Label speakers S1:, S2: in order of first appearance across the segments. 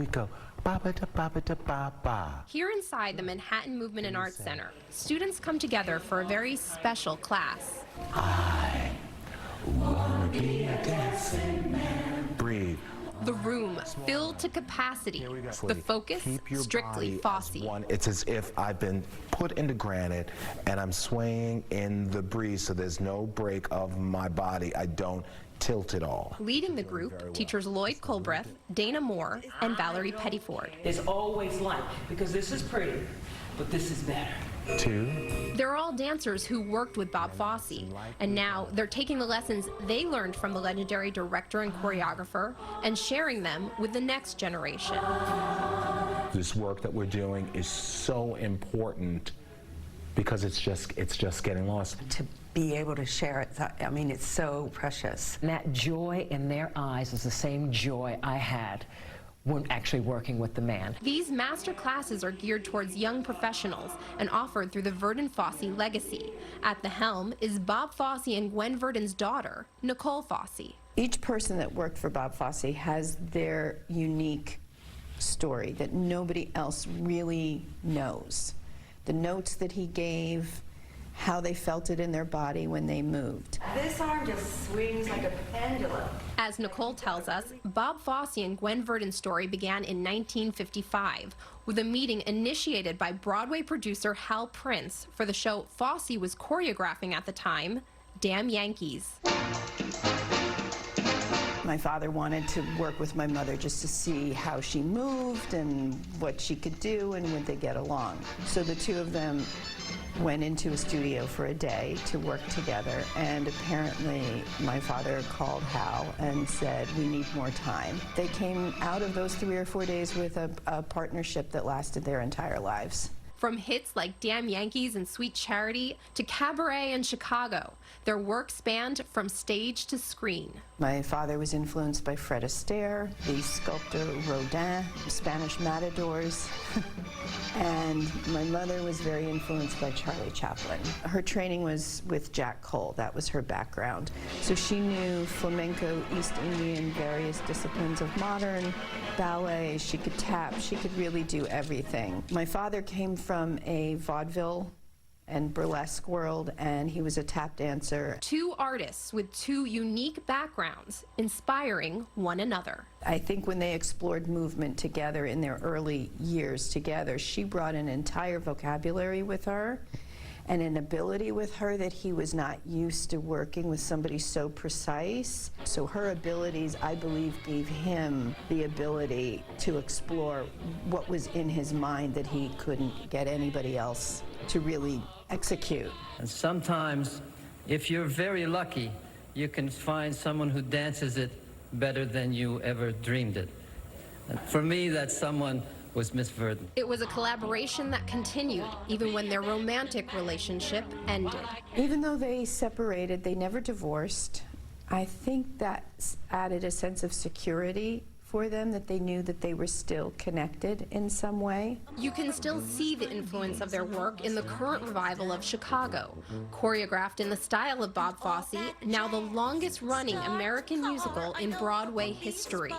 S1: we go. Ba ba da ba ba da ba ba.
S2: Here inside the Manhattan Movement and Arts Center, students come together for a very special class.
S1: I wanna be a dancing man. Breathe.
S2: The room filled to capacity. The focus, strictly Fosse.
S1: It's as if I've been put into granite and I'm swaying in the breeze, so there's no break of my body. I don't tilt at all.
S2: Leading the group, teachers Lloyd Colbreth, Dana Moore, and Valerie Pettiford.
S3: There's always light, because this is pretty, but this is better.
S1: Two.
S2: They're all dancers who worked with Bob Fosse, and now they're taking the lessons they learned from the legendary director and choreographer and sharing them with the next generation.
S1: This work that we're doing is so important because it's just getting lost.
S4: To be able to share it, I mean, it's so precious.
S5: And that joy in their eyes is the same joy I had when actually working with the man.
S2: These master classes are geared towards young professionals and offered through the Verdon Fosse legacy. At the helm is Bob Fosse and Gwen Verdon's daughter, Nicole Fosse.
S6: Each person that worked for Bob Fosse has their unique story that nobody else really knows. The notes that he gave, how they felt it in their body when they moved.
S4: This arm just swings like a pendulum.
S2: As Nicole tells us, Bob Fosse and Gwen Verdon's story began in 1955 with a meeting initiated by Broadway producer Hal Prince for the show Fosse was choreographing at the time, Damn Yankees.
S6: My father wanted to work with my mother just to see how she moved and what she could do and would they get along. So the two of them went into a studio for a day to work together, and apparently my father called Hal and said, we need more time. They came out of those 3 or 4 days with a partnership that lasted their entire lives.
S2: From hits like Damn Yankees and Sweet Charity to Cabaret and Chicago, their work spanned from stage to screen.
S6: My father was influenced by Fred Astaire, the sculptor Rodin, Spanish matadors, and my mother was very influenced by Charlie Chaplin. Her training was with Jack Cole, that was her background. So she knew flamenco, East Indian, various disciplines of modern ballet. She could tap, she could really do everything. My father came from a vaudeville and burlesque world, and he was a tap dancer.
S2: Two artists with two unique backgrounds, inspiring one another.
S6: I think when they explored movement together in their early years together, she brought an entire vocabulary with her and an ability with her that he was not used to working with somebody so precise. So her abilities, I believe, gave him the ability to explore what was in his mind that he couldn't get anybody else to really execute.
S7: And sometimes, if you're very lucky, you can find someone who dances it better than you ever dreamed it. And for me, that someone was Miss Verdon.
S2: It was a collaboration that continued even when their romantic relationship ended.
S6: Even though they separated, they never divorced. I think that added a sense of security for them, that they knew that they were still connected in some way.
S2: You can still see the influence of their work in the current revival of Chicago. Choreographed in the style of Bob Fosse, now the longest-running American musical in Broadway history.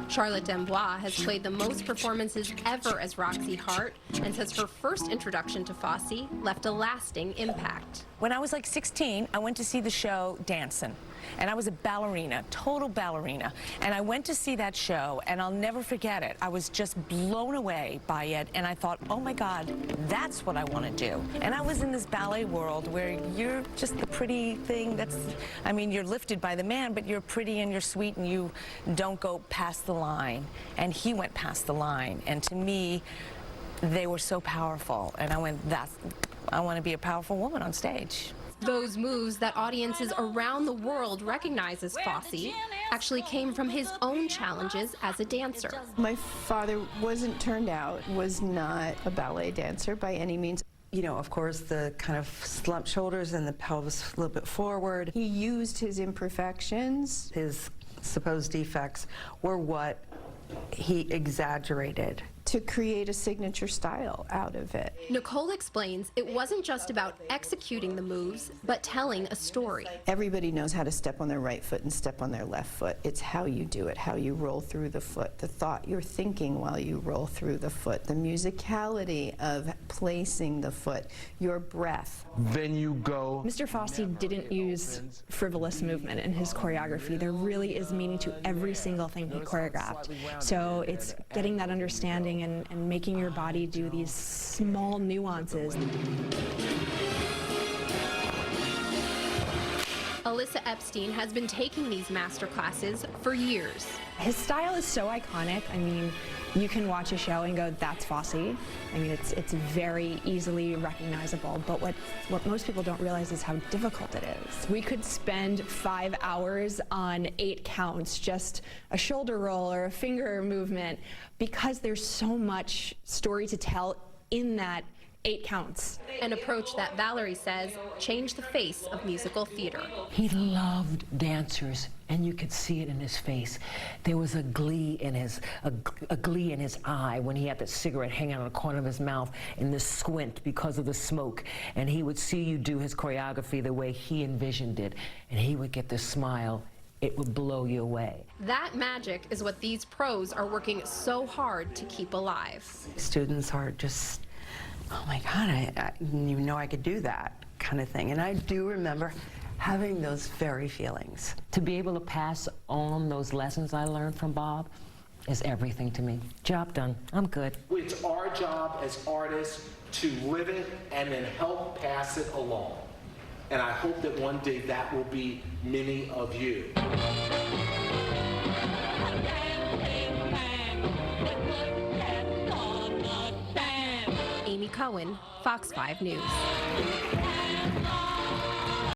S2: Charlotte Dembois has played the most performances ever as Roxy Hart, and says her first introduction to Fosse left a lasting impact.
S8: When I was like 16, I went to see the show Dancin', and I was a ballerina, total ballerina. And I went to see that show, and I'll never forget it. I was just blown away by it, and I thought, oh my God, that's what I want to do. And I was in this ballet world where you're just the pretty thing that's, I mean, you're lifted by the man, but you're pretty and you're sweet and you don't go past the line. And he went past the line, and to me, they were so powerful. And I went, I want to be a powerful woman on stage.
S2: Those moves that audiences around the world recognize as Fosse actually came from his own challenges as a dancer.
S6: My father wasn't turned out, was not a ballet dancer by any means.
S4: You know, of course, the kind of slumped shoulders and the pelvis a little bit forward.
S6: He used his imperfections.
S4: His supposed defects were what he exaggerated
S6: to create a signature style out of it.
S2: Nicole explains it wasn't just about executing the moves, but telling a story.
S6: Everybody knows how to step on their right foot and step on their left foot. It's how you do it, how you roll through the foot, the thought you're thinking while you roll through the foot, the musicality of placing the foot, your breath.
S1: Then you go.
S9: Mr. Fosse didn't use frivolous movement in his choreography. There really is meaning to every single thing he choreographed. So it's getting that understanding and making your body do these small nuances.
S2: Alyssa Epstein has been taking these master classes for years.
S9: His style is so iconic. I mean, you can watch a show and go, that's Fosse. I mean, it's very easily recognizable, but what most people don't realize is how difficult it is. We could spend 5 hours on 8 counts, just a shoulder roll or a finger movement, because there's so much story to tell in that 8 counts.
S2: An approach that Valerie says changed the face of musical theater.
S5: He loved dancers, and you could see it in his face. There was a glee in his eye when he had that cigarette hanging on the corner of his mouth and this squint because of the smoke. And he would see you do his choreography the way he envisioned it, and he would get this smile. It would blow you away.
S2: That magic is what these pros are working so hard to keep alive.
S4: Students are just, oh my God, I didn't even know I could do that kind of thing. And I do remember having those very feelings.
S5: To be able to pass on those lessons I learned from Bob is everything to me. Job done. I'm good.
S1: It's our job as artists to live it and then help pass it along. And I hope that one day that will be many of you.
S2: Amy Cohen, Fox 5 News.